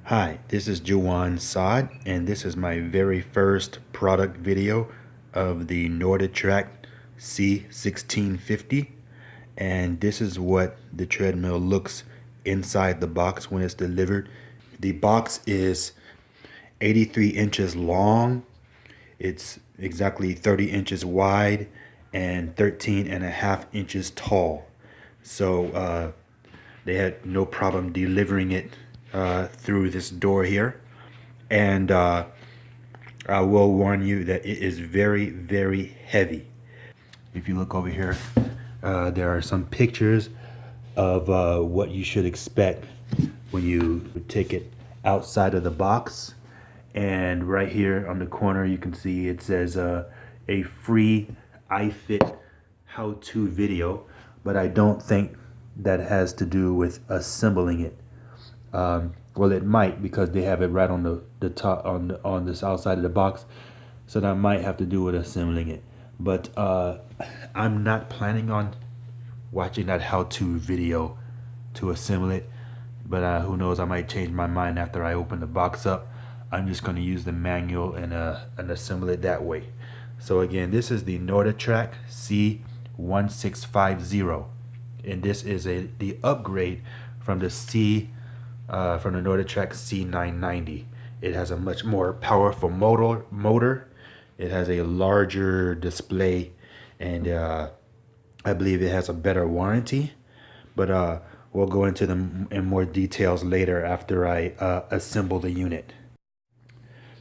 Hi, this is Juwan Saad, and this is my very first product video of the Nordictrack C1650. And this is what the treadmill looks inside the box when it's delivered. The box is 83 inches long, it's exactly 30 inches wide, and 13.5 inches tall. So they had no problem delivering it through this door here. And I will warn you that it is very, very heavy. If you look over here, there are some pictures of what you should expect when you take it outside of the box. And right here on the corner, you can see it says a free iFit how-to video, but I don't think that has to do with assembling it. Well, it might, because they have it right on the top on this outside of the box, so that might have to do with assembling it. But I'm not planning on watching that how-to video to assemble it. But who knows? I might change my mind after I open the box up. I'm just going to use the manual and assemble it that way. So again, this is the Nordictrack C1650, and this is the upgrade from the Nordictrack C990. It has a much more powerful motor. It has a larger display, and I believe it has a better warranty. But we'll go into them in more details later after I assemble the unit.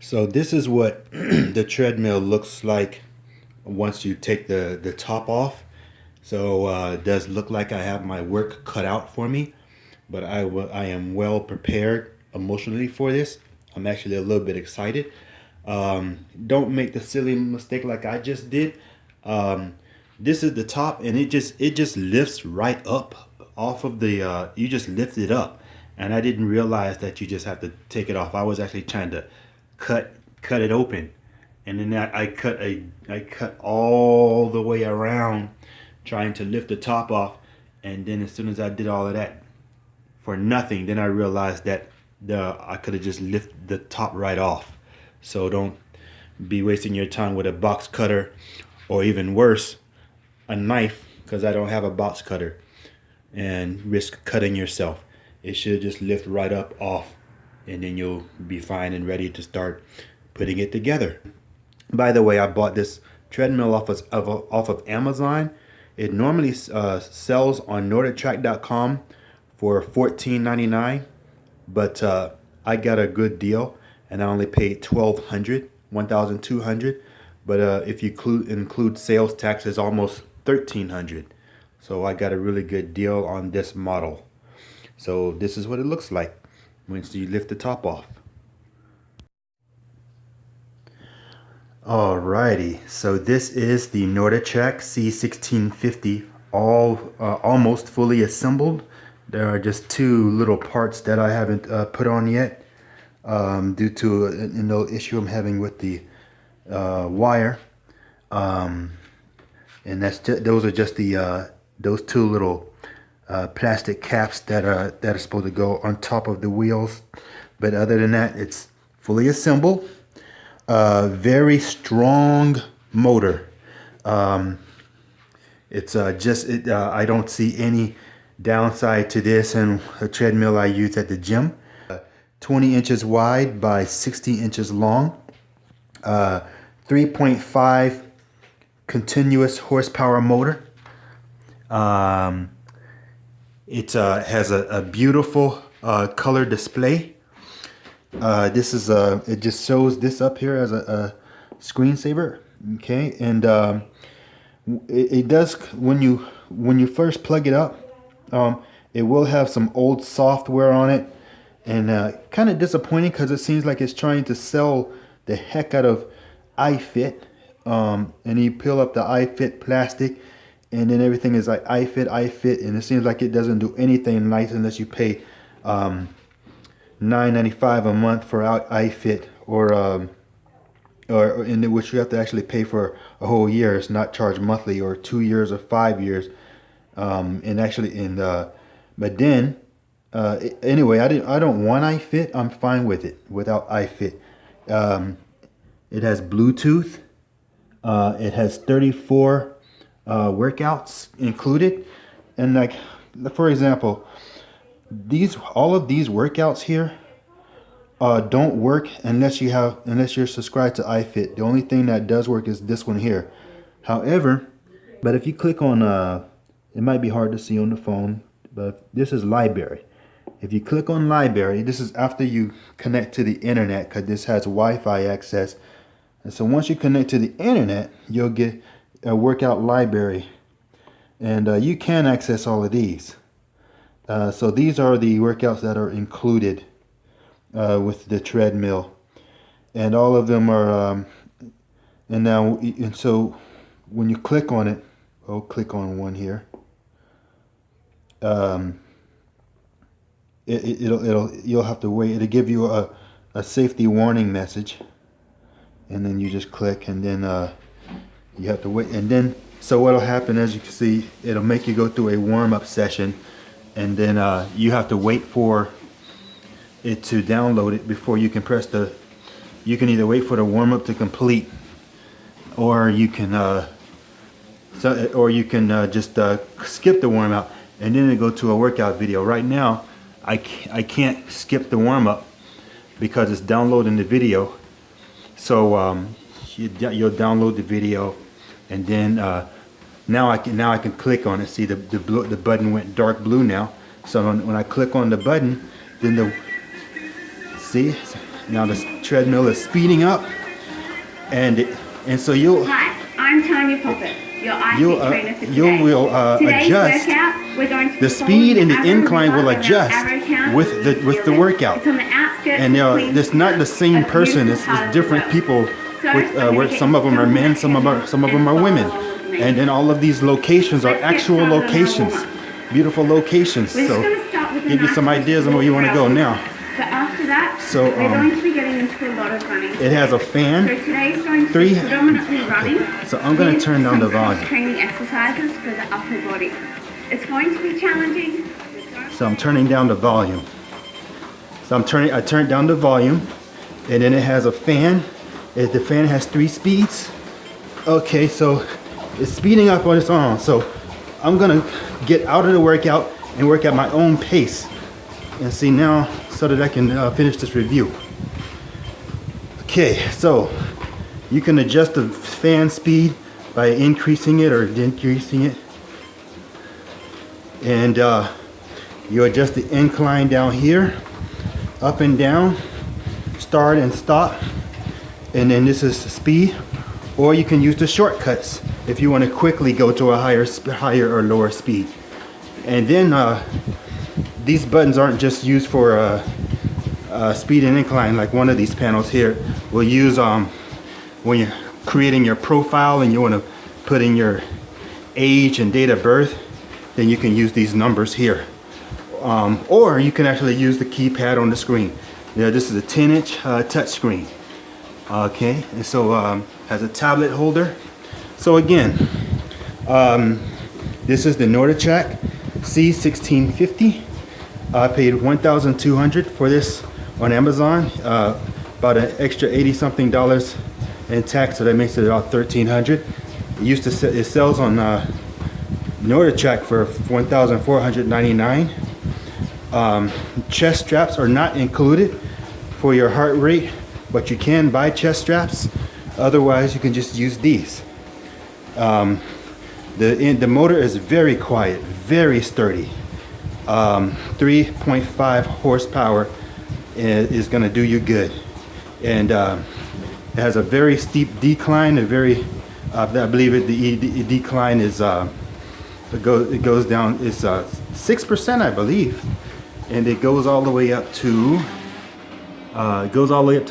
So this is what the treadmill looks like once you take the top off. So it does look like I have my work cut out for me, but I am well prepared emotionally for this. I'm actually a little bit excited. Don't make the silly mistake like I just did. This is the top, and it just lifts right up off of the you just lift it up, and I didn't realize that you just have to take it off. I was actually trying to cut it open, and then I cut all the way around trying to lift the top off, and then as soon as I did all of that for nothing, then I realized that I could have just lifted the top right off. So don't be wasting your time with a box cutter, or even worse, a knife, because I don't have a box cutter, and risk cutting yourself. It should just lift right up off, and then you'll be fine and ready to start putting it together. By the way, I bought this treadmill off of Amazon. It normally sells on Nordictrack.com for $14.99, but I got a good deal, and I only paid $1,200. But if you include sales tax, it's almost $1,300. So I got a really good deal on this model. So this is what it looks like once you lift the top off. Alrighty, so this is the Nordictrack C1650, almost fully assembled. There are just two little parts that I haven't put on yet, due to an issue I'm having with the wire, and those are just those two little plastic caps that are supposed to go on top of the wheels. But other than that, it's fully assembled. Very strong motor. It's I don't see any downside to this and a treadmill I use at the gym. 20 inches wide by 60 inches long. 3.5 continuous horsepower motor. It has a beautiful color display. This is it just shows this up here as a screensaver. Okay, and it does, when you first plug it up, it will have some old software on it, and kind of disappointing, because it seems like it's trying to sell the heck out of iFit. And you peel up the iFit plastic, and then everything is like iFit, and it seems like it doesn't do anything nice unless you pay $9.95 a month for iFit, or in which you have to actually pay for a whole year. It's not charged monthly, or 2 years or 5 years. But then Anyway, I don't want iFit. I'm fine with it without iFit. It has Bluetooth. It has 34 workouts included, and like for example, all of these workouts here don't work unless you're subscribed to iFit. The only thing that does work is this one here. However, but if you click on it might be hard to see on the phone, but this is library. If you click on library, this is after you connect to the internet, because this has Wi-Fi access. And so once you connect to the internet, you'll get a workout library, and you can access all of these. So these are the workouts that are included with the treadmill, and all of them are and so when you click on it, I'll click on one here. You'll have to wait. It'll give you a safety warning message, and then you just click, and then you have to wait. And then so what'll happen, as you can see, it'll make you go through a warm-up session, and then you have to wait for it to download it before you can press the. You can either wait for the warm-up to complete, or you can just skip the warm-up, and then go to a workout video. Right now, I can't skip the warm-up because it's downloading the video. So you'll download the video, and then now I can click on it. See, the button went dark blue now. So when I click on the button, then see, now the treadmill is speeding up, and so you'll. Hi, I'm Tanya Poppet, your IT trainer for today. You will adjust the speed, and the incline will adjust with the workout. It's on the outskirts. And it's not the same person. It's different people. Where some of them are men, some of them are women, and then all of these locations are actual locations, beautiful locations. So give you some ideas on where you want to go now. But after that, we're going to be getting into a lot of running. It has a fan. So today's going to be predominantly running. Okay. So I'm going to turn down the volume. Training exercises for the upper body. It's going to be challenging. So I'm turning down the volume. So I turned down the volume, and then it has a fan. The fan has 3 speeds. Okay, so it's speeding up on its own. So I'm gonna get out of the workout and work at my own pace. And see now, so that I can finish this review. Okay, so you can adjust the fan speed by increasing it or decreasing it. And you adjust the incline down here, up and down, start and stop. And then this is the speed. Or you can use the shortcuts if you want to quickly go to a higher or lower speed. And then these buttons aren't just used for speed and incline. Like one of these panels here will use when you're creating your profile and you want to put in your age and date of birth, then you can use these numbers here. Or you can actually use the keypad on the screen. Yeah, this is a 10-inch touch screen. Okay, and so has a tablet holder. So again, this is the Nordictrack C1650. I paid $1,200 for this on Amazon, about an extra $80-something in tax, so that makes it about $1,300. It sells on Nordictrack for $1,499. Chest straps are not included for your heart rate, but you can buy chest straps. Otherwise, you can just use these. The motor is very quiet, very sturdy. 3.5 horsepower is going to do you good, and it has a very steep decline. I believe the decline is it goes down is 6%, I believe, and it goes all the way up to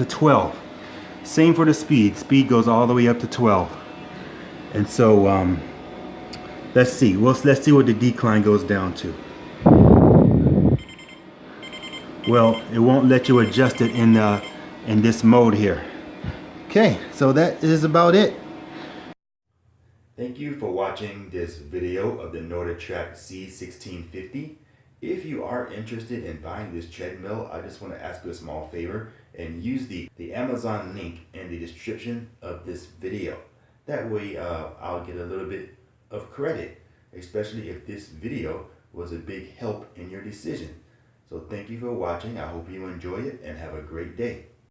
12. Same for the speed. Speed goes all the way up to 12. And so let's see. Let's see what the decline goes down to. Well, it won't let you adjust it in this mode here. Okay, so that is about it. Thank you for watching this video of the Nordictrack C1650. If you are interested in buying this treadmill, I just want to ask you a small favor and use the Amazon link in the description of this video. That way I'll get a little bit of credit, especially if this video was a big help in your decision. So thank you for watching. I hope you enjoy it and have a great day.